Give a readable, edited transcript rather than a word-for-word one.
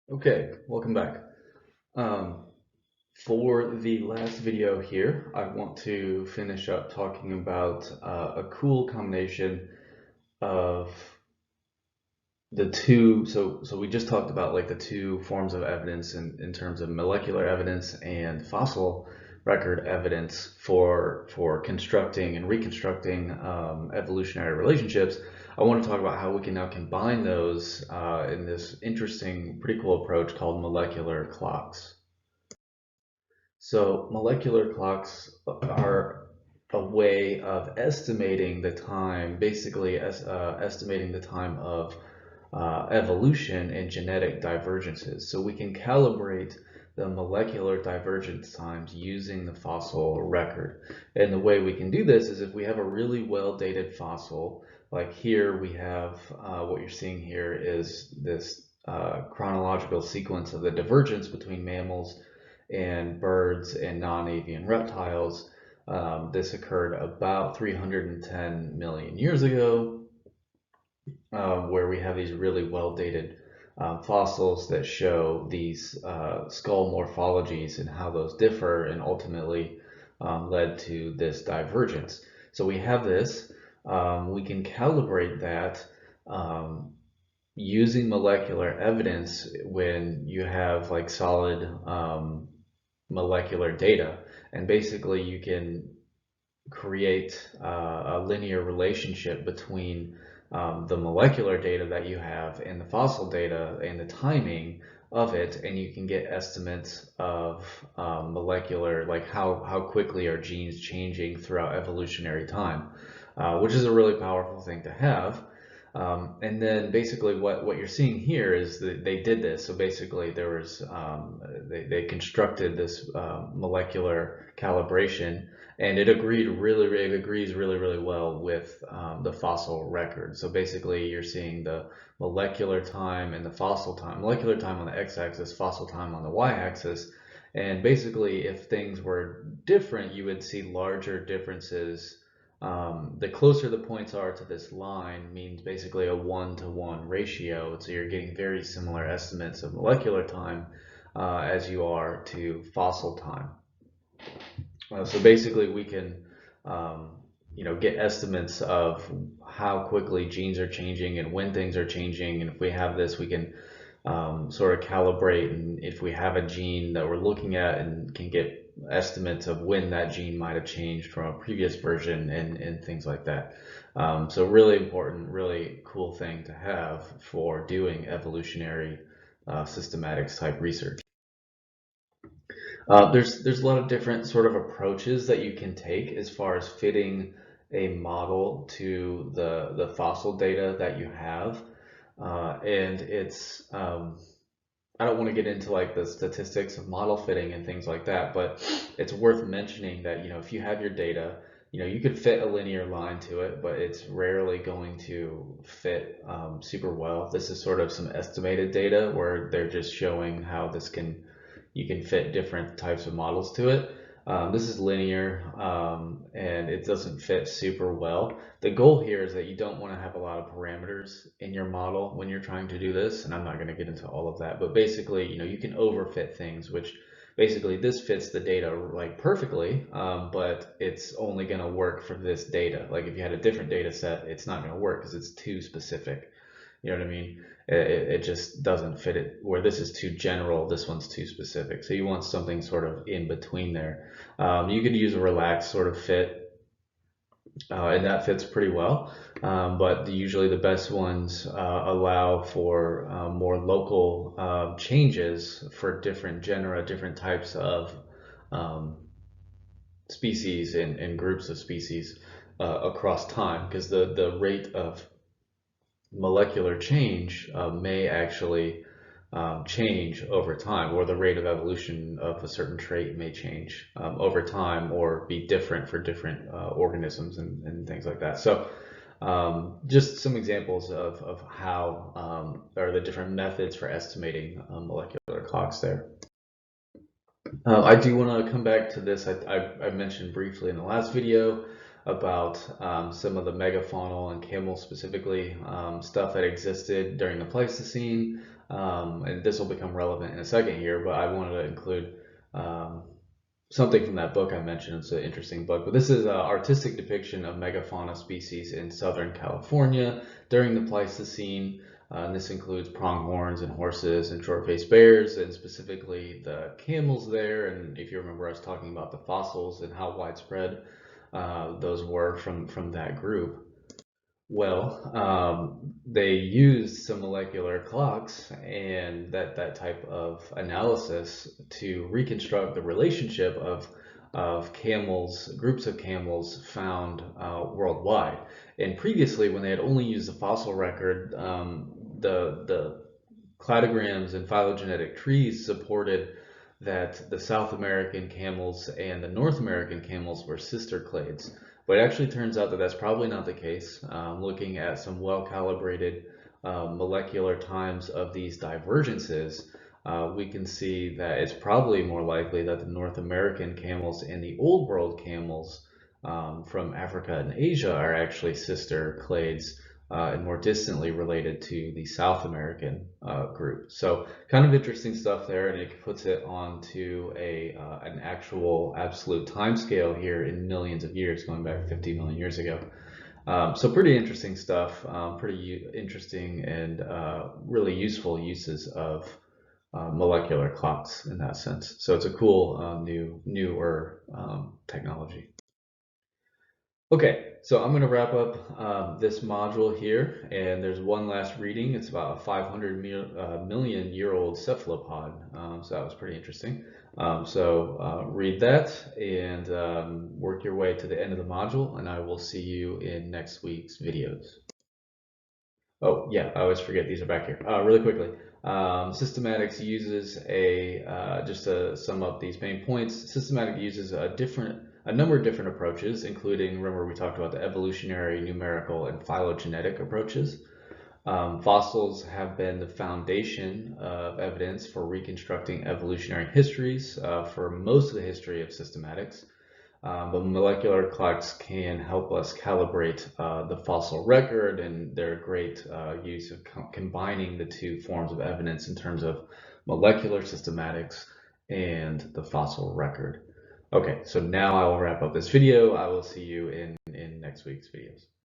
Okay, welcome back. Um, for the last video here, I want to finish up talking about a cool combination of the two. So we just talked about like the two forms of evidence in terms of molecular evidence and fossil record evidence for constructing and reconstructing evolutionary relationships. I want to talk about how we can now combine those in this interesting, pretty cool approach called molecular clocks. So molecular clocks are a way of estimating the time, basically estimating the time of evolution and genetic divergences. So we can calibrate the molecular divergence times using the fossil record. And the way we can do this is if we have a really well-dated fossil, like here we have what you're seeing here is this chronological sequence of the divergence between mammals and birds and non-avian reptiles. This occurred about 310 million years ago, where we have these really well-dated fossils that show these skull morphologies and how those differ and ultimately led to this divergence. So we have this, we can calibrate that using molecular evidence when you have like solid molecular data. And basically you can create a linear relationship between the molecular data that you have and the fossil data and the timing of it, and you can get estimates of molecular, like how quickly are genes changing throughout evolutionary time, which is a really powerful thing to have. And then basically what you're seeing here is that they did this. So basically there was, they constructed this molecular calibration, and it agrees really well with the fossil record. So basically you're seeing the molecular time and the fossil time, molecular time on the x-axis, fossil time on the y-axis. And basically if things were different, you would see larger differences. The closer the points are to this line means basically a 1-to-1 ratio. So you're getting very similar estimates of molecular time as you are to fossil time. So basically we can, get estimates of how quickly genes are changing and when things are changing. And if we have this, we can sort of calibrate. And if we have a gene that we're looking at and can get estimates of when that gene might have changed from a previous version and things like that. So really important, really cool thing to have for doing evolutionary systematics type research. There's a lot of different sort of approaches that you can take as far as fitting a model to the fossil data that you have, and it's I don't want to get into like the statistics of model fitting and things like that, but it's worth mentioning that if you have your data, you could fit a linear line to it, but it's rarely going to fit super well. This is sort of some estimated data where they're just showing how you can fit different types of models to it. This is linear, and it doesn't fit super well. The goal here is that you don't want to have a lot of parameters in your model when you're trying to do this, and I'm not going to get into all of that, but basically, you can overfit things, which basically this fits the data like perfectly, but it's only going to work for this data. Like if you had a different data set, it's not going to work because it's too specific. You know what I mean? It just doesn't fit it. Where this is too general, this one's too specific. So you want something sort of in between there. You could use a relaxed sort of fit, and that fits pretty well. But usually the best ones allow for more local changes for different genera, different types of um, species and groups of species across time, because the rate of molecular change may actually change over time, or the rate of evolution of a certain trait may change over time or be different for different organisms and things like that. So just some examples of how or the different methods for estimating molecular clocks there. I do want to come back to this. I mentioned briefly in the last video about some of the megafaunal and camel specifically stuff that existed during the Pleistocene. And this will become relevant in a second here, but I wanted to include um, something from that book I mentioned. It's an interesting book, but this is an artistic depiction of megafauna species in Southern California during the Pleistocene. And this includes pronghorns and horses and short-faced bears, and specifically the camels there. And if you remember, I was talking about the fossils and how widespread those were from that group. Well, they used some molecular clocks and that type of analysis to reconstruct the relationship of camels, groups of camels found worldwide. And previously, when they had only used the fossil record, the cladograms and phylogenetic trees supported that the South American camels and the North American camels were sister clades. But it actually turns out that that's probably not the case. Looking at some well-calibrated molecular times of these divergences, we can see that it's probably more likely that the North American camels and the Old World camels from Africa and Asia are actually sister clades and more distantly related to the South American group. So kind of interesting stuff there, and it puts it onto an actual absolute time scale here in millions of years, going back 50 million years ago. So pretty interesting stuff, pretty interesting and really useful uses of molecular clocks in that sense. So it's a cool newer technology. Okay, so I'm going to wrap up this module here, and there's one last reading. It's about a 500 million year old cephalopod, so that was pretty interesting. Read that and work your way to the end of the module, and I will see you in next week's videos. Oh, yeah, I always forget these are back here. Really quickly, systematics uses just to sum up these main points, systematic uses a number of different approaches, including, remember we talked about the evolutionary, numerical, and phylogenetic approaches. Fossils have been the foundation of evidence for reconstructing evolutionary histories for most of the history of systematics. But molecular clocks can help us calibrate the fossil record, and they're a great use of combining the two forms of evidence in terms of molecular systematics and the fossil record. Okay, so now I will wrap up this video. I will see you in next week's videos.